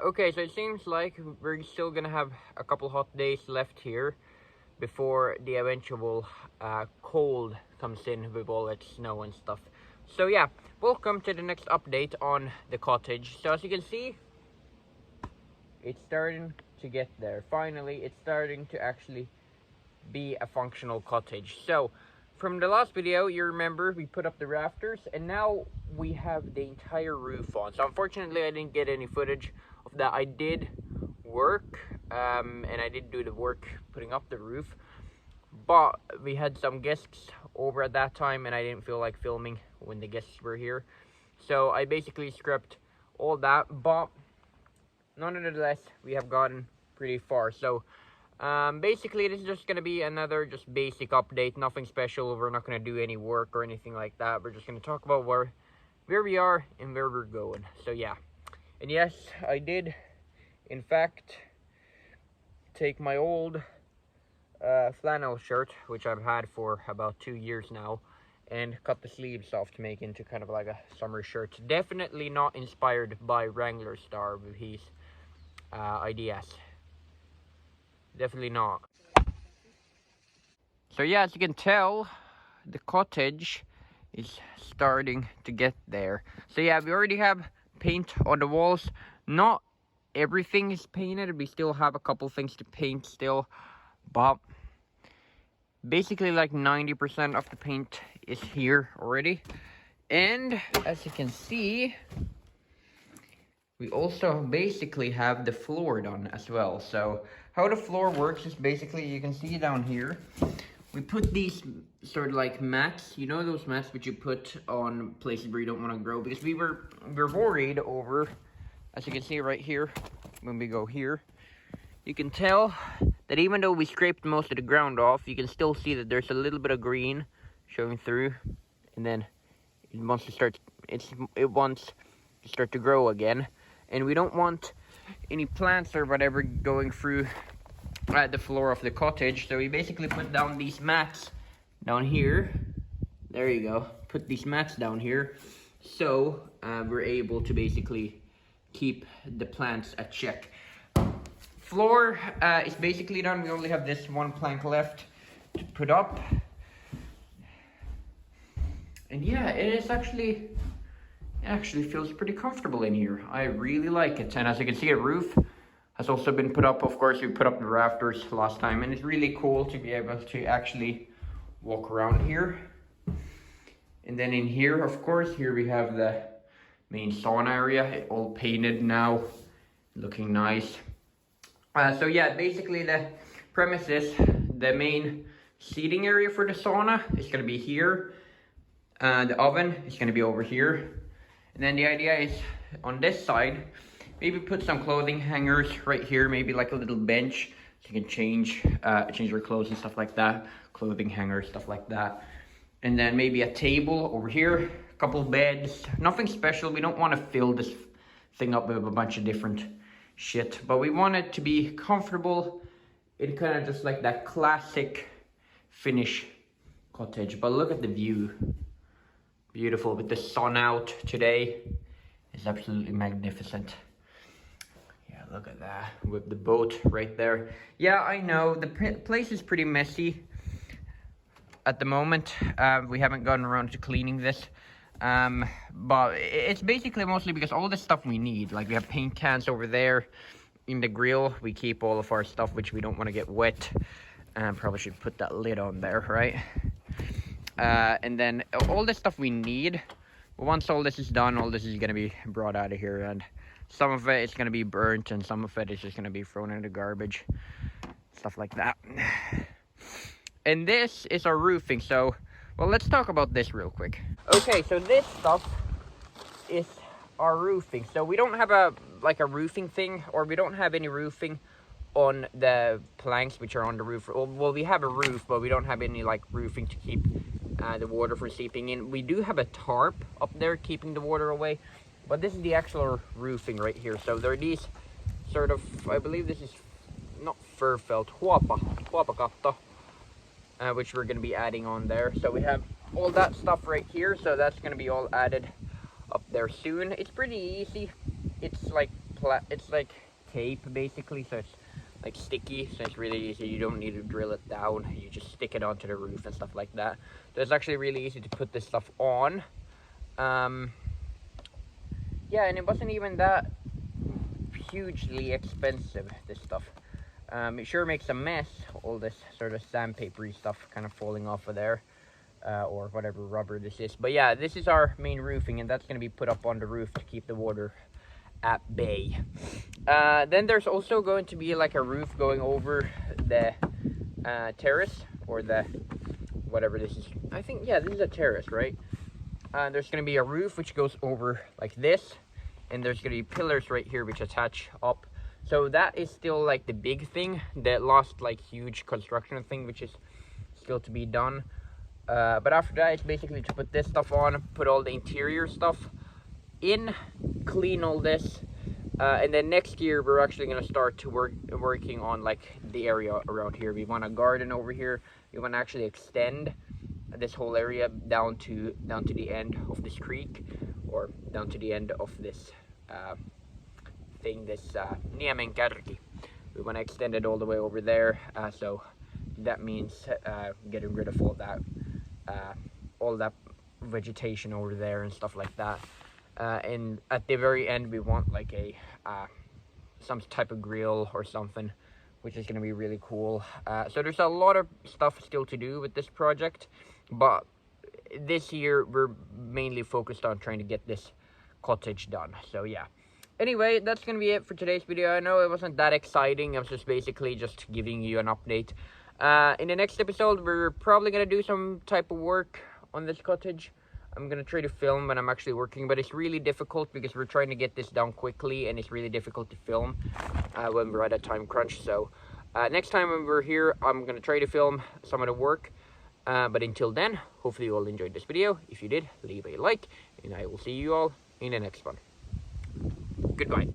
Okay, so it seems like we're still gonna have a couple hot days left here before the eventual cold comes in with all that snow and stuff. So yeah, welcome to the next update on the cottage. So as you can see, it's starting to get there. Finally, it's starting to actually be a functional cottage. So from the last video, you remember we put up the rafters and now we have the entire roof on. So unfortunately I didn't get any footage of that. I did work and I did do the work putting up the roof, but we had some guests over at that time and I didn't feel like filming when the guests were here. So I basically scrapped all that, but nonetheless we have gotten pretty far. So basically this is just gonna be another just basic update, nothing special. We're not gonna do any work or anything like that. We're just gonna talk about where we are and where we're going. So yeah, and yes, I did in fact take my old flannel shirt, which I've had for about 2 years now, and cut the sleeves off to make into kind of like a summer shirt. Definitely not inspired by Wrangler Star with his ideas. Definitely not. So yeah, as you can tell, the cottage is starting to get there. So yeah, we already have paint on the walls. Not everything is painted. We still have a couple things to paint still, but basically like 90% of the paint is here already. And as you can see, we also basically have the floor done as well. So how the floor works is basically, you can see down here, we put these sort of like mats, you know those mats which you put on places where you don't want to grow, because we're worried over, as you can see right here, when we go here, you can tell that even though we scraped most of the ground off, you can still see that there's a little bit of green showing through, and then it wants to start, it wants to start to grow again. And we don't want any plants or whatever going through the floor of the cottage. So we basically put down these mats down here. There you go. Put these mats down here. So we're able to basically keep the plants at check. Floor is basically done. We only have this one plank left to put up. And yeah, it actually feels pretty comfortable in here. I really like it. And as you can see, a roof has also been put up. Of course, we put up the rafters last time, and it's really cool to be able to actually walk around here. And then in here, of course, here we have the main sauna area, all painted now, looking nice. So yeah, basically the premise is the main seating area for the sauna is going to be here. The oven is going to be over here. And then the idea is on this side, maybe put some clothing hangers right here, maybe like a little bench so you can change your clothes and stuff like that. Clothing hangers, stuff like that. And then maybe a table over here, a couple beds, nothing special. We don't want to fill this thing up with a bunch of different shit, but we want it to be comfortable in kind of just like that classic Finnish cottage. But look at the view. Beautiful with the sun out today. It's absolutely magnificent. Yeah, look at that with the boat right there. Yeah, I know the place is pretty messy at the moment. We haven't gotten around to cleaning this, but it's basically mostly because all the stuff we need, like we have paint cans over there in the grill. We keep all of our stuff which we don't want to get wet. Probably should put that lid on there, right? And then all the stuff we need, once all this is done, all this is going to be brought out of here, and some of it is going to be burnt and some of it is just going to be thrown in the garbage, stuff like that. And this is our roofing. So well, let's talk about this real quick. Okay, so this stuff is our roofing. So we don't have a roofing thing, or we don't have any roofing on the planks which are on the roof. Well, we have a roof, but we don't have any like roofing to keep the water from seeping in. We do have a tarp up there keeping the water away, but this is the actual roofing right here. So there are these sort of, I believe this is not fur felt, huopakatto, which we're going to be adding on there. So we have all that stuff right here, so that's going to be all added up there soon. It's pretty easy. It's like it's like tape basically, so it's like sticky, so it's really easy. You don't need to drill it down, you just stick it onto the roof and stuff like that. So it's actually really easy to put this stuff on. Yeah, and it wasn't even that hugely expensive, this stuff. It sure makes a mess, all this sort of sandpapery stuff kind of falling off of there, or whatever rubber this is. But yeah, this is our main roofing, and that's going to be put up on the roof to keep the water at bay. Then there's also going to be like a roof going over the terrace, or the whatever this is. I think, yeah, this is a terrace, right? There's going to be a roof which goes over like this, and there's going to be pillars right here which attach up. So that is still like the big thing, that last like huge construction thing which is still to be done. But after that, it's basically to put this stuff on, put all the interior stuff in, clean all this, and then next year we're actually going to start to working on like the area around here. We want a garden over here. We want to actually extend this whole area down to the end of this creek, or down to the end of this thing, this Niemenkärki. We want to extend it all the way over there, so that means getting rid of all that vegetation over there and stuff like that. And at the very end we want like a some type of grill or something, which is going to be really cool. So there's a lot of stuff still to do with this project, but this year we're mainly focused on trying to get this cottage done. So yeah, anyway, that's going to be it for today's video. I know it wasn't that exciting. I was just basically just giving you an update. In the next episode, we're probably going to do some type of work on this cottage. I'm going to try to film when I'm actually working, but it's really difficult because we're trying to get this done quickly, and it's really difficult to film when we're at a time crunch. So next time when we're here, I'm going to try to film some of the work. But until then, hopefully you all enjoyed this video. If you did, leave a like, and I will see you all in the next one. Goodbye.